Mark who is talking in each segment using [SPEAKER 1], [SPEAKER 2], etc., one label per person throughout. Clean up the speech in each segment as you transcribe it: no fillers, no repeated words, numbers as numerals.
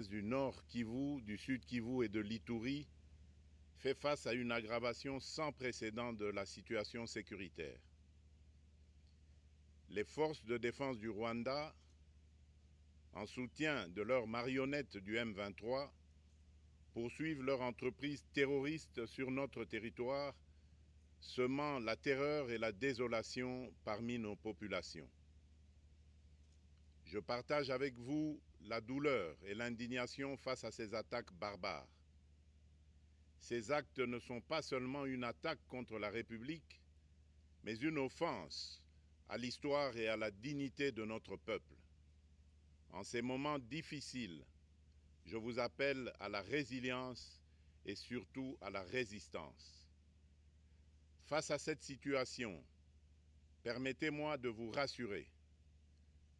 [SPEAKER 1] Du Nord Kivu, du Sud Kivu et de l'Ituri fait face à une aggravation sans précédent de la situation sécuritaire. Les forces de défense du Rwanda, en soutien de leurs marionnettes du M23, poursuivent leur entreprise terroriste sur notre territoire, semant la terreur et la désolation parmi nos populations. Je partage avec vous la douleur et l'indignation face à ces attaques barbares. Ces actes ne sont pas seulement une attaque contre la République, mais une offense à l'histoire et à la dignité de notre peuple. En ces moments difficiles, je vous appelle à la résilience et surtout à la résistance. Face à cette situation, permettez-moi de vous rassurer.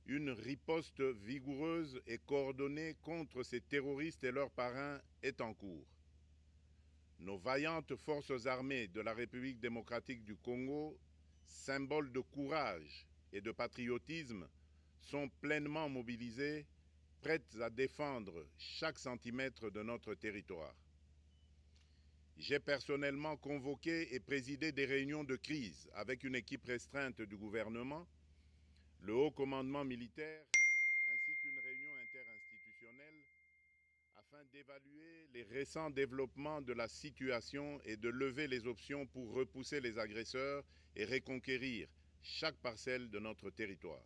[SPEAKER 1] Une riposte vigoureuse et coordonnée contre ces terroristes et leurs parrains est en cours. Nos vaillantes forces armées de la République démocratique du Congo, symboles de courage et de patriotisme, sont pleinement mobilisées, prêtes à défendre chaque centimètre de notre territoire. J'ai personnellement convoqué et présidé des réunions de crise avec une équipe restreinte du gouvernement, le haut commandement militaire, ainsi qu'une réunion interinstitutionnelle afin d'évaluer les récents développements de la situation et de lever les options pour repousser les agresseurs et reconquérir chaque parcelle de notre territoire.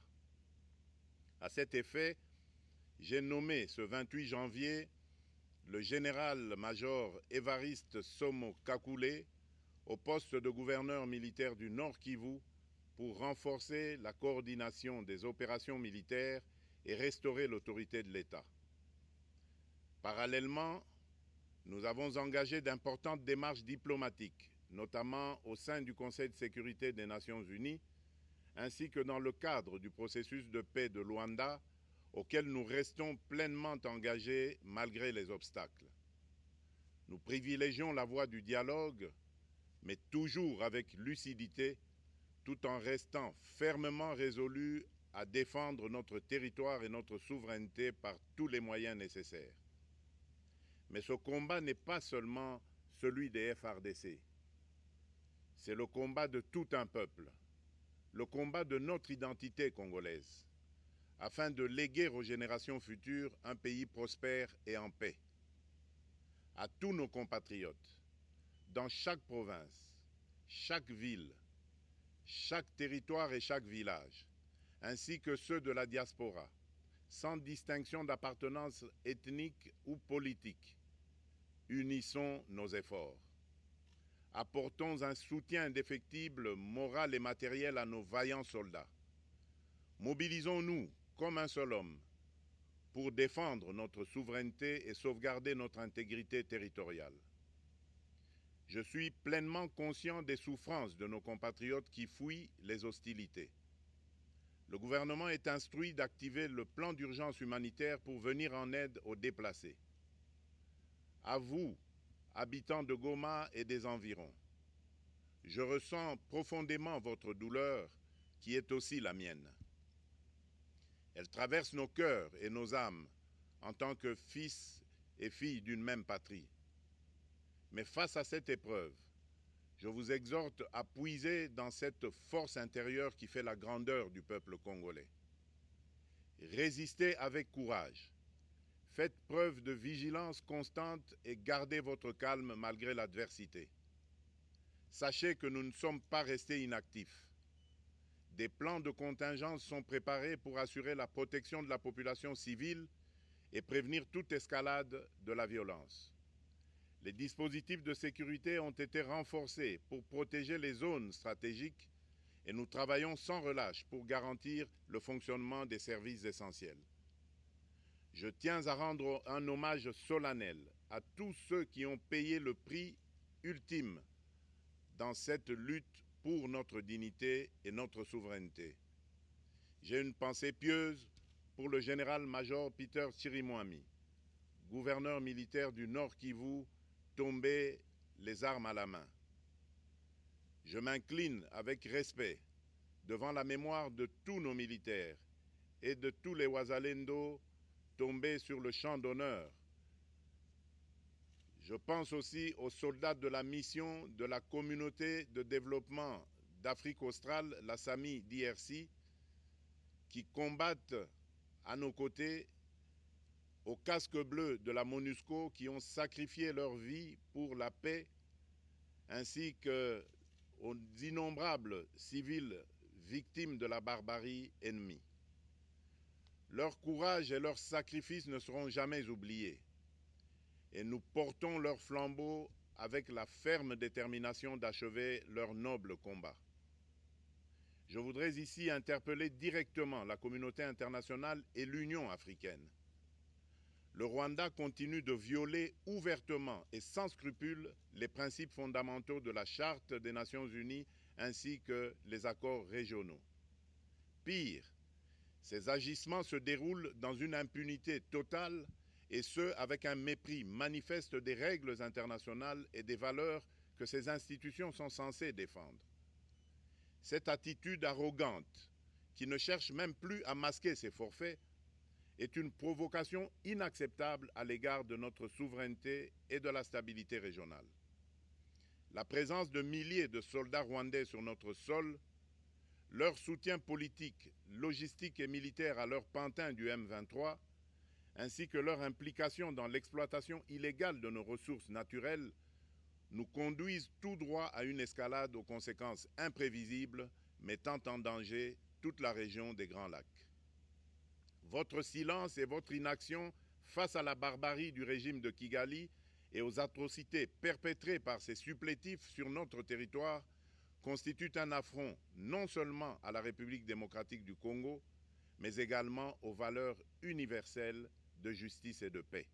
[SPEAKER 1] À cet effet, j'ai nommé ce 28 janvier le général-major Évariste Somo Kakule au poste de gouverneur militaire du Nord Kivu pour renforcer la coordination des opérations militaires et restaurer l'autorité de l'État. Parallèlement, nous avons engagé d'importantes démarches diplomatiques, notamment au sein du Conseil de sécurité des Nations Unies, ainsi que dans le cadre du processus de paix de Luanda, auquel nous restons pleinement engagés malgré les obstacles. Nous privilégions la voie du dialogue, mais toujours avec lucidité, tout en restant fermement résolus à défendre notre territoire et notre souveraineté par tous les moyens nécessaires. Mais ce combat n'est pas seulement celui des FARDC. C'est le combat de tout un peuple, le combat de notre identité congolaise, afin de léguer aux générations futures un pays prospère et en paix. À tous nos compatriotes, dans chaque province, chaque ville, chaque territoire et chaque village, ainsi que ceux de la diaspora, sans distinction d'appartenance ethnique ou politique, unissons nos efforts. Apportons un soutien indéfectible, moral et matériel à nos vaillants soldats. Mobilisons-nous comme un seul homme pour défendre notre souveraineté et sauvegarder notre intégrité territoriale. Je suis pleinement conscient des souffrances de nos compatriotes qui fuient les hostilités. Le gouvernement est instruit d'activer le plan d'urgence humanitaire pour venir en aide aux déplacés. À vous, habitants de Goma et des environs, je ressens profondément votre douleur qui est aussi la mienne. Elle traverse nos cœurs et nos âmes en tant que fils et filles d'une même patrie. Mais face à cette épreuve, je vous exhorte à puiser dans cette force intérieure qui fait la grandeur du peuple congolais. Résistez avec courage. Faites preuve de vigilance constante et gardez votre calme malgré l'adversité. Sachez que nous ne sommes pas restés inactifs. Des plans de contingence sont préparés pour assurer la protection de la population civile et prévenir toute escalade de la violence. Les dispositifs de sécurité ont été renforcés pour protéger les zones stratégiques et nous travaillons sans relâche pour garantir le fonctionnement des services essentiels. Je tiens à rendre un hommage solennel à tous ceux qui ont payé le prix ultime dans cette lutte pour notre dignité et notre souveraineté. J'ai une pensée pieuse pour le général-major Peter Chirimwami, gouverneur militaire du Nord Kivu, tombé les armes à la main. Je m'incline avec respect devant la mémoire de tous nos militaires et de tous les Wazalendo tombés sur le champ d'honneur. Je pense aussi aux soldats de la mission de la communauté de développement d'Afrique australe, la SAMI DRC, qui combattent à nos côtés, aux casques bleus de la MONUSCO, qui ont sacrifié leur vie pour la paix, ainsi qu'aux innombrables civils victimes de la barbarie ennemie. Leur courage et leur sacrifice ne seront jamais oubliés, et nous portons leur flambeau avec la ferme détermination d'achever leur noble combat. Je voudrais ici interpeller directement la communauté internationale et l'Union africaine. Le Rwanda continue de violer ouvertement et sans scrupule les principes fondamentaux de la Charte des Nations Unies ainsi que les accords régionaux. Pire, ces agissements se déroulent dans une impunité totale et ce, avec un mépris manifeste des règles internationales et des valeurs que ces institutions sont censées défendre. Cette attitude arrogante, qui ne cherche même plus à masquer ses forfaits, est une provocation inacceptable à l'égard de notre souveraineté et de la stabilité régionale. La présence de milliers de soldats rwandais sur notre sol, leur soutien politique, logistique et militaire à leur pantin du M23, ainsi que leur implication dans l'exploitation illégale de nos ressources naturelles, nous conduisent tout droit à une escalade aux conséquences imprévisibles, mettant en danger toute la région des Grands Lacs. Votre silence et votre inaction face à la barbarie du régime de Kigali et aux atrocités perpétrées par ses supplétifs sur notre territoire constituent un affront non seulement à la République démocratique du Congo, mais également aux valeurs universelles de justice et de paix.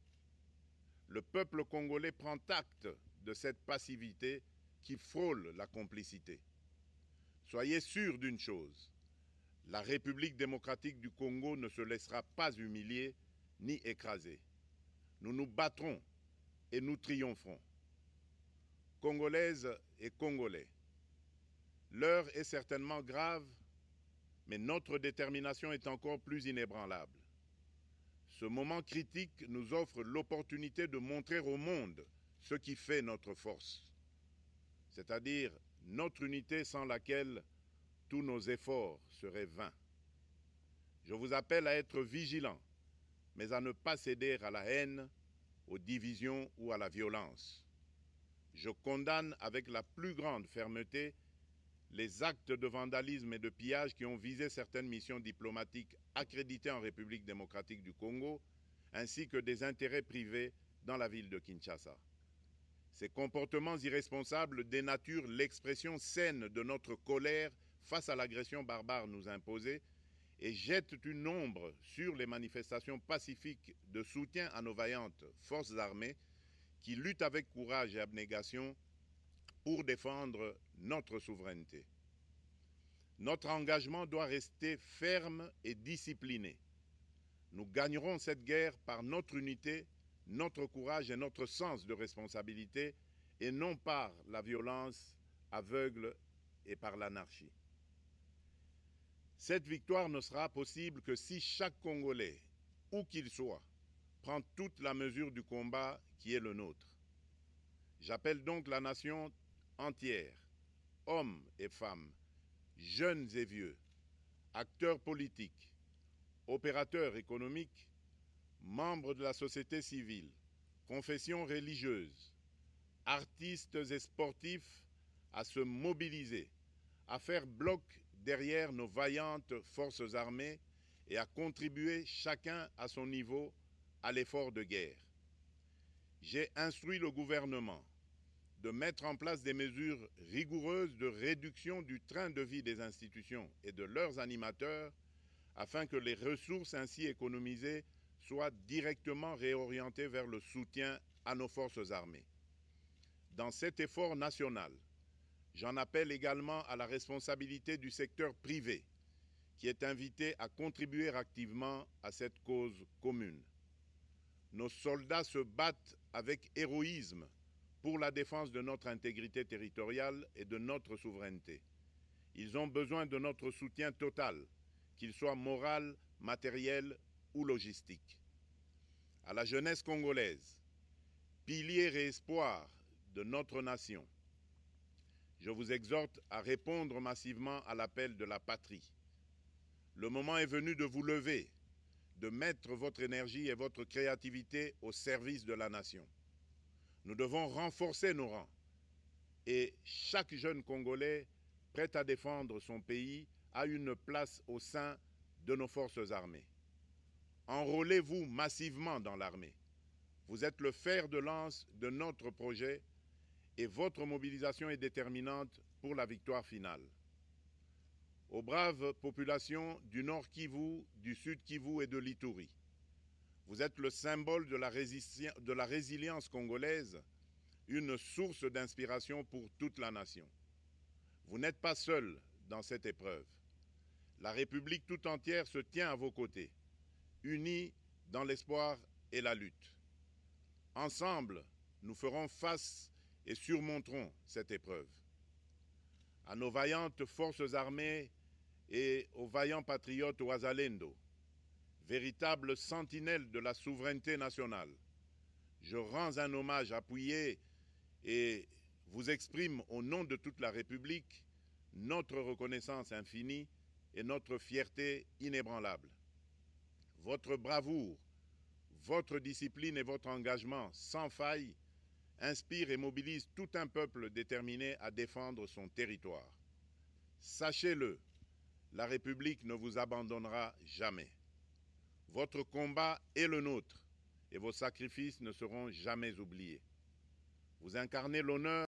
[SPEAKER 1] Le peuple congolais prend acte de cette passivité qui frôle la complicité. Soyez sûrs d'une chose, la République démocratique du Congo ne se laissera pas humilier ni écraser. Nous nous battrons et nous triompherons. Congolaises et Congolais, l'heure est certainement grave, mais notre détermination est encore plus inébranlable. Ce moment critique nous offre l'opportunité de montrer au monde ce qui fait notre force, c'est-à-dire notre unité sans laquelle tous nos efforts seraient vains. Je vous appelle à être vigilants, mais à ne pas céder à la haine, aux divisions ou à la violence. Je condamne avec la plus grande fermeté les actes de vandalisme et de pillage qui ont visé certaines missions diplomatiques accréditées en République démocratique du Congo, ainsi que des intérêts privés dans la ville de Kinshasa. Ces comportements irresponsables dénaturent l'expression saine de notre colère face à l'agression barbare nous imposée et jettent une ombre sur les manifestations pacifiques de soutien à nos vaillantes forces armées qui luttent avec courage et abnégation pour défendre notre souveraineté. Notre engagement doit rester ferme et discipliné. Nous gagnerons cette guerre par notre unité, notre courage et notre sens de responsabilité, et non par la violence aveugle et par l'anarchie. Cette victoire ne sera possible que si chaque Congolais, où qu'il soit, prend toute la mesure du combat qui est le nôtre. J'appelle donc la nation entière, hommes et femmes, jeunes et vieux, acteurs politiques, opérateurs économiques, membres de la société civile, confessions religieuses, artistes et sportifs à se mobiliser, à faire bloc derrière nos vaillantes forces armées et à contribuer chacun à son niveau à l'effort de guerre. J'ai instruit le gouvernement de mettre en place des mesures rigoureuses de réduction du train de vie des institutions et de leurs animateurs afin que les ressources ainsi économisées soient directement réorientées vers le soutien à nos forces armées. Dans cet effort national, j'en appelle également à la responsabilité du secteur privé, qui est invité à contribuer activement à cette cause commune. Nos soldats se battent avec héroïsme pour la défense de notre intégrité territoriale et de notre souveraineté. Ils ont besoin de notre soutien total, qu'il soit moral, matériel ou logistique. à la jeunesse congolaise, pilier et espoir de notre nation, je vous exhorte à répondre massivement à l'appel de la patrie. Le moment est venu de vous lever, de mettre votre énergie et votre créativité au service de la nation. Nous devons renforcer nos rangs et chaque jeune Congolais prêt à défendre son pays a une place au sein de nos forces armées. Enrôlez-vous massivement dans l'armée. Vous êtes le fer de lance de notre projet et votre mobilisation est déterminante pour la victoire finale. Aux braves populations du Nord Kivu, du Sud Kivu et de l'Ituri, vous êtes le symbole de la résilience congolaise, une source d'inspiration pour toute la nation. Vous n'êtes pas seuls dans cette épreuve. La République tout entière se tient à vos côtés, unis dans l'espoir et la lutte. Ensemble, nous ferons face et surmonterons cette épreuve. À nos vaillantes forces armées et aux vaillants patriotes Ouazalendo, véritables sentinelles de la souveraineté nationale, je rends un hommage appuyé et vous exprime au nom de toute la République notre reconnaissance infinie et notre fierté inébranlable. Votre bravoure, votre discipline et votre engagement sans faille inspirent et mobilisent tout un peuple déterminé à défendre son territoire. Sachez-le, la République ne vous abandonnera jamais. Votre combat est le nôtre et vos sacrifices ne seront jamais oubliés. Vous incarnez l'honneur